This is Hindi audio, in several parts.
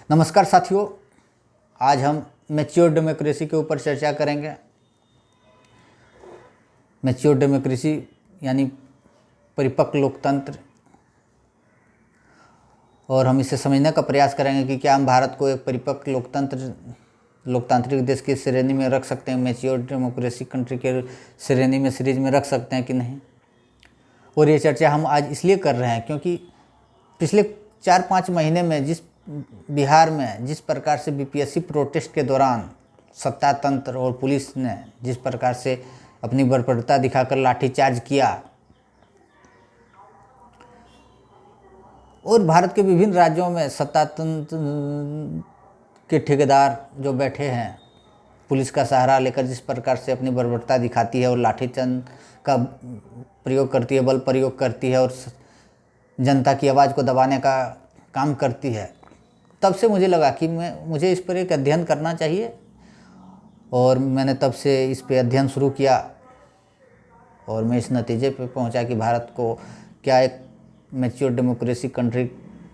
नमस्कार साथियों, आज हम मैच्योर डेमोक्रेसी के ऊपर चर्चा करेंगे। मैच्योर डेमोक्रेसी यानी परिपक्व लोकतंत्र, और हम इसे समझने का प्रयास करेंगे कि क्या हम भारत को एक परिपक्व लोकतांत्रिक देश की श्रेणी में रख सकते हैं, मैच्योर डेमोक्रेसी कंट्री के श्रेणी में सीरीज में रख सकते हैं कि नहीं। और ये चर्चा हम आज इसलिए कर रहे हैं क्योंकि पिछले 4-5 महीने में बिहार में जिस प्रकार से बीपीएससी प्रोटेस्ट के दौरान सत्ता तंत्र और पुलिस ने जिस प्रकार से अपनी बर्बरता दिखाकर लाठीचार्ज किया, और भारत के विभिन्न राज्यों में सत्ता तंत्र के ठेकेदार जो बैठे हैं पुलिस का सहारा लेकर जिस प्रकार से अपनी बर्बरता दिखाती है और लाठीचार्ज का प्रयोग करती है, बल प्रयोग करती है और जनता की आवाज़ को दबाने का काम करती है, तब से मुझे लगा कि मुझे इस पर एक अध्ययन करना चाहिए। और मैंने तब से इस पर अध्ययन शुरू किया और मैं इस नतीजे पर पहुंचा कि भारत को क्या एक मैच्योर डेमोक्रेसी कंट्री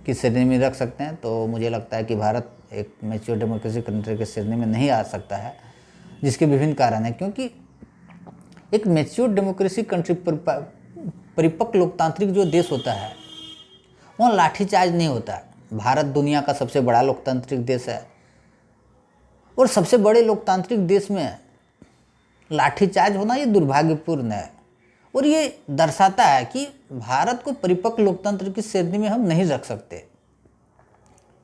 की श्रेणी में रख सकते हैं। तो मुझे लगता है कि भारत एक मैच्योर डेमोक्रेसी कंट्री की श्रेणी में नहीं आ सकता है, जिसके विभिन्न कारण हैं। क्योंकि एक मैच्योर डेमोक्रेसी कंट्री परिपक्व लोकतांत्रिक जो देश होता है वहाँ लाठीचार्ज नहीं होता। भारत दुनिया का सबसे बड़ा लोकतांत्रिक देश है और सबसे बड़े लोकतांत्रिक देश में लाठीचार्ज होना ये दुर्भाग्यपूर्ण है, और ये दर्शाता है कि भारत को परिपक्व लोकतंत्र की श्रेणी में हम नहीं रख सकते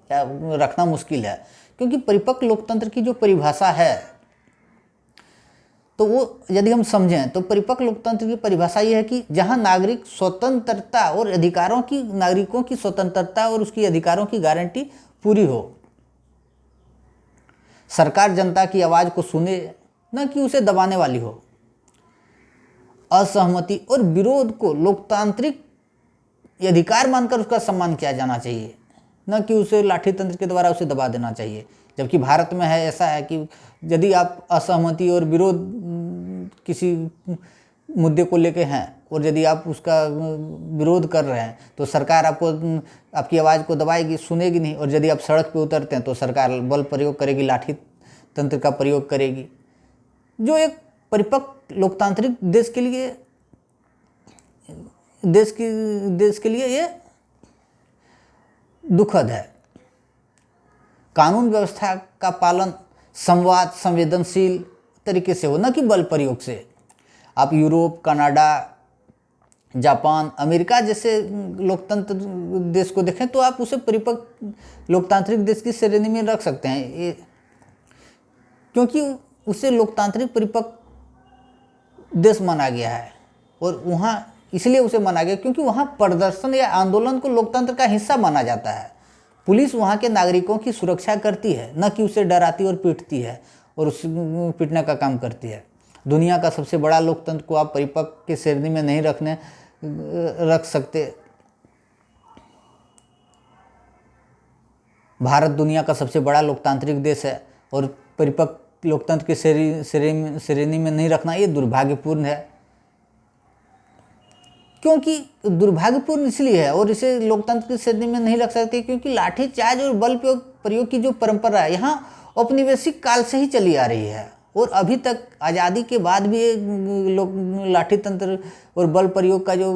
या रखना मुश्किल है। क्योंकि परिपक्व लोकतंत्र की जो परिभाषा है तो वो यदि हम समझें तो परिपक्व लोकतंत्र की परिभाषा ये है कि जहां नागरिक स्वतंत्रता और नागरिकों की स्वतंत्रता और उसकी अधिकारों की गारंटी पूरी हो। सरकार जनता की आवाज़ को सुने, न कि उसे दबाने वाली हो। असहमति और विरोध को लोकतांत्रिक अधिकार मानकर उसका सम्मान किया जाना चाहिए, न कि उसे लाठी तंत्र के द्वारा उसे दबा देना चाहिए। जबकि भारत में है ऐसा है कि यदि आप असहमति और विरोध किसी मुद्दे को लेके हैं और यदि आप उसका विरोध कर रहे हैं तो सरकार आपकी आवाज़ को दबाएगी, सुनेगी नहीं। और यदि आप सड़क पे उतरते हैं तो सरकार बल प्रयोग करेगी, लाठी तंत्र का प्रयोग करेगी, जो एक परिपक्व लोकतांत्रिक देश के लिए ये दुखद है। कानून व्यवस्था का पालन संवाद संवेदनशील तरीके से हो, न कि बल प्रयोग से। आप यूरोप, कनाडा, जापान, अमेरिका जैसे लोकतंत्र देश को देखें तो आप उसे परिपक्व लोकतांत्रिक देश की श्रेणी में रख सकते हैं, क्योंकि उसे लोकतांत्रिक परिपक्व देश माना गया है। और वहाँ इसलिए उसे माना गया क्योंकि वहाँ प्रदर्शन या आंदोलन को लोकतंत्र का हिस्सा माना जाता है। पुलिस वहाँ के नागरिकों की सुरक्षा करती है, न कि उसे डराती और पीटती है और उस पीटने का काम करती है। दुनिया का सबसे बड़ा लोकतंत्र को आप परिपक्व की श्रेणी में नहीं रख सकते। भारत दुनिया का सबसे बड़ा लोकतांत्रिक देश है और परिपक्व लोकतंत्र की श्रेणी में नहीं रखना ये दुर्भाग्यपूर्ण है। क्योंकि दुर्भाग्यपूर्ण इसलिए है और इसे लोकतंत्र की श्रेणी में नहीं रख सकते क्योंकि लाठीचार्ज और बल प्रयोग की जो परंपरा है यहाँ औपनिवेशिक काल से ही चली आ रही है, और अभी तक आज़ादी के बाद भी लाठी तंत्र और बल प्रयोग का जो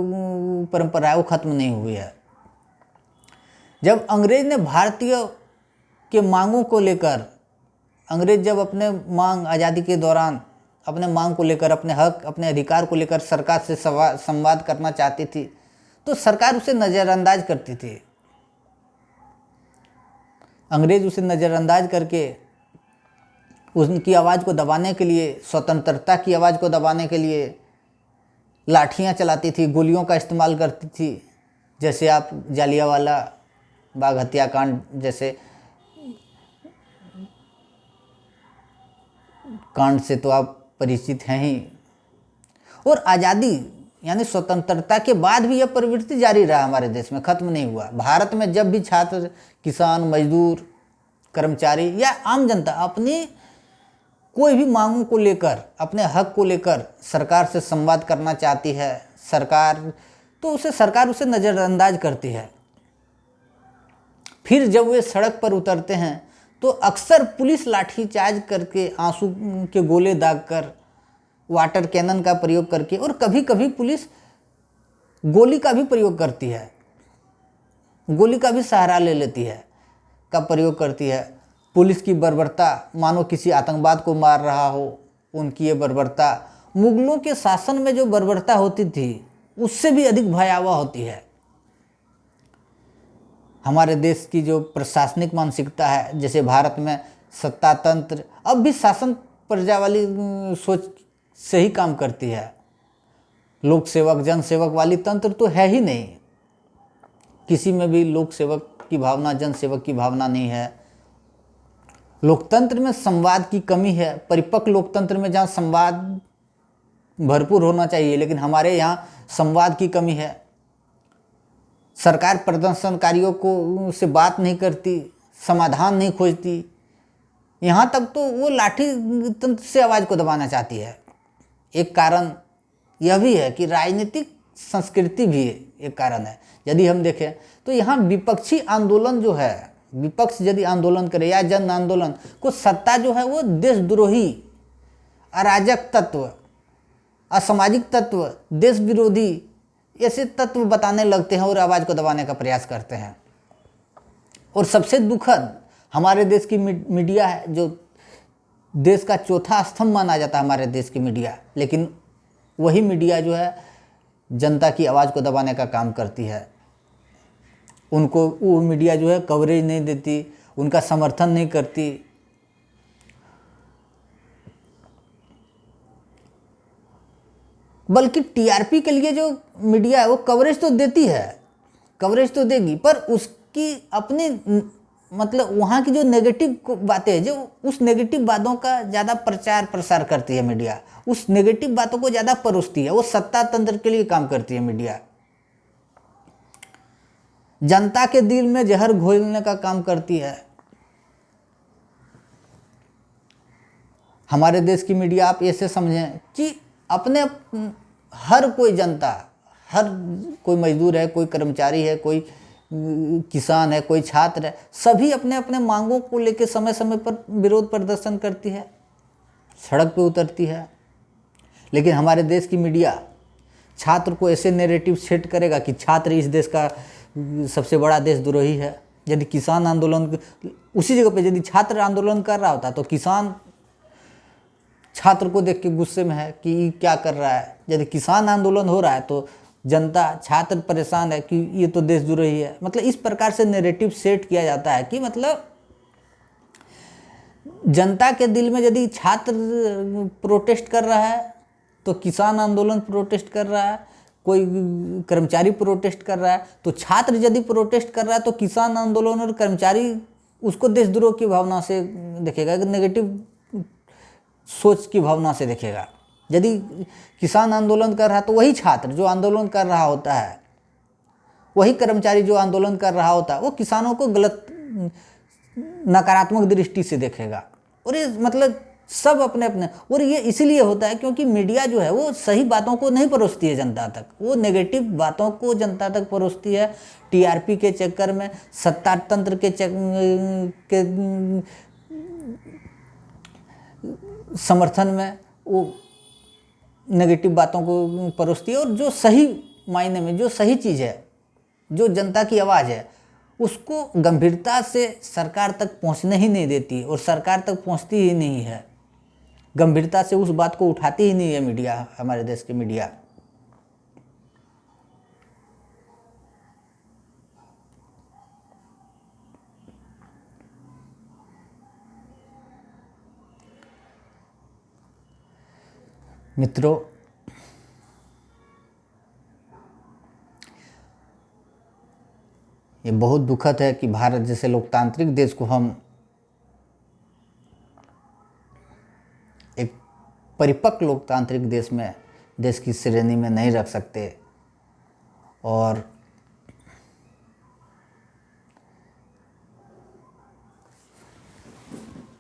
परंपरा है वो खत्म नहीं हुई है। जब अंग्रेज ने भारतीय के मांगों को लेकर, अंग्रेज जब अपने आज़ादी के दौरान अपने मांग को लेकर, अपने हक, अपने अधिकार को लेकर सरकार से संवाद करना चाहती थी तो सरकार उसे नज़रअंदाज करती थी। अंग्रेज उसे नज़रअंदाज करके उनकी आवाज़ को दबाने के लिए, स्वतंत्रता की आवाज़ को दबाने के लिए लाठियाँ चलाती थी, गोलियों का इस्तेमाल करती थी। जैसे आप जालियांवाला बाग हत्याकांड जैसे कांड से तो आप परिचित हैं ही। और आज़ादी यानी स्वतंत्रता के बाद भी यह प्रवृत्ति जारी रहा, हमारे देश में खत्म नहीं हुआ। भारत में जब भी छात्र, किसान, मजदूर, कर्मचारी या आम जनता अपनी कोई भी मांगों को लेकर, अपने हक को लेकर सरकार से संवाद करना चाहती है, सरकार उसे नज़रअंदाज करती है। फिर जब वे सड़क पर उतरते हैं तो अक्सर पुलिस लाठीचार्ज करके, आंसू के गोले दागकर, वाटर कैनन का प्रयोग करके, और कभी कभी पुलिस गोली का भी प्रयोग करती है, गोली का भी सहारा ले लेती है, का प्रयोग करती है। पुलिस की बर्बरता, मानो किसी आतंकवाद को मार रहा हो, उनकी ये बर्बरता मुगलों के शासन में जो बर्बरता होती थी उससे भी अधिक भयावह होती है। हमारे देश की जो प्रशासनिक मानसिकता है, जैसे भारत में सत्ता तंत्र अब भी शासन प्रजा वाली सोच से ही काम करती है। लोक सेवक जन सेवक वाली तंत्र तो है ही नहीं, किसी में भी लोक सेवक की भावना, जन सेवक की भावना नहीं है। लोकतंत्र में संवाद की कमी है, परिपक्व लोकतंत्र में जहाँ संवाद भरपूर होना चाहिए, लेकिन हमारे यहाँ संवाद की कमी है। सरकार प्रदर्शनकारियों को से बात नहीं करती, समाधान नहीं खोजती, यहाँ तक तो वो लाठी तंत्र से आवाज़ को दबाना चाहती है। एक कारण यह भी है कि राजनीतिक संस्कृति भी एक कारण है। यदि हम देखें तो यहाँ विपक्षी आंदोलन जो है, विपक्ष यदि आंदोलन करे या जन आंदोलन को, सत्ता जो है वो देशद्रोही, अराजक तत्व, असामाजिक तत्व, देश विरोधी ऐसे तत्व बताने लगते हैं और आवाज़ को दबाने का प्रयास करते हैं। और सबसे दुखद हमारे देश की मीडिया है, जो देश का चौथा स्तंभ माना जाता है हमारे देश की मीडिया, लेकिन वही मीडिया जो है जनता की आवाज़ को दबाने का काम करती है। उनको वो मीडिया जो है कवरेज नहीं देती, उनका समर्थन नहीं करती। बल्कि टीआरपी के लिए जो मीडिया है वो कवरेज तो देती है, कवरेज तो देगी, पर उसकी अपनी मतलब वहाँ की जो नेगेटिव बातें हैं, जो उस नेगेटिव बातों का ज़्यादा प्रचार प्रसार करती है मीडिया, उस नेगेटिव बातों को ज़्यादा परोसती है। वो सत्ता तंत्र के लिए काम करती है मीडिया, जनता के दिल में जहर घोलने का काम करती है। हमारे देश की मीडिया आप ऐसे समझें कि अपने हर कोई जनता, हर कोई मजदूर है, कोई कर्मचारी है, कोई किसान है, कोई छात्र है, सभी अपने अपने मांगों को लेकर समय समय पर विरोध प्रदर्शन करती है, सड़क पे उतरती है। लेकिन हमारे देश की मीडिया छात्र को ऐसे नैरेटिव सेट करेगा कि छात्र इस देश का सबसे बड़ा देशद्रोही है। यदि किसान आंदोलन उसी जगह पे यदि छात्र आंदोलन कर रहा होता तो किसान छात्र को देख के गुस्से में है कि क्या कर रहा है। यदि किसान आंदोलन हो रहा है तो जनता, छात्र परेशान है कि ये तो देशद्रोही है। मतलब इस प्रकार से नैरेटिव सेट किया जाता है कि मतलब जनता के दिल में यदि छात्र प्रोटेस्ट कर रहा है तो किसान आंदोलन प्रोटेस्ट कर रहा है, कोई कर्मचारी प्रोटेस्ट कर रहा है तो छात्र यदि प्रोटेस्ट कर रहा है तो किसान आंदोलन और कर्मचारी उसको देशद्रोह की भावना से देखेगा, नेगेटिव सोच की भावना से देखेगा। यदि किसान आंदोलन कर रहा है तो वही छात्र जो आंदोलन कर रहा होता है, वही कर्मचारी जो आंदोलन कर रहा होता है, वो किसानों को गलत नकारात्मक दृष्टि से देखेगा। और ये मतलब सब अपने अपने, और ये इसलिए होता है क्योंकि मीडिया जो है वो सही बातों को नहीं परोसती है जनता तक, वो नेगेटिव बातों को जनता तक परोसती है। टीआरपी के चक्कर में, सत्ता तंत्र के समर्थन में वो नेगेटिव बातों को परोसती है। और जो सही मायने में जो सही चीज़ है, जो जनता की आवाज़ है, उसको गंभीरता से सरकार तक पहुंचने ही नहीं देती और सरकार तक पहुंचती ही नहीं है, गंभीरता से उस बात को उठाती ही नहीं है मीडिया, हमारे देश की मीडिया। मित्रों, ये बहुत दुखद है कि भारत जैसे लोकतांत्रिक देश को हम एक परिपक्व लोकतांत्रिक देश की श्रेणी में नहीं रख सकते। और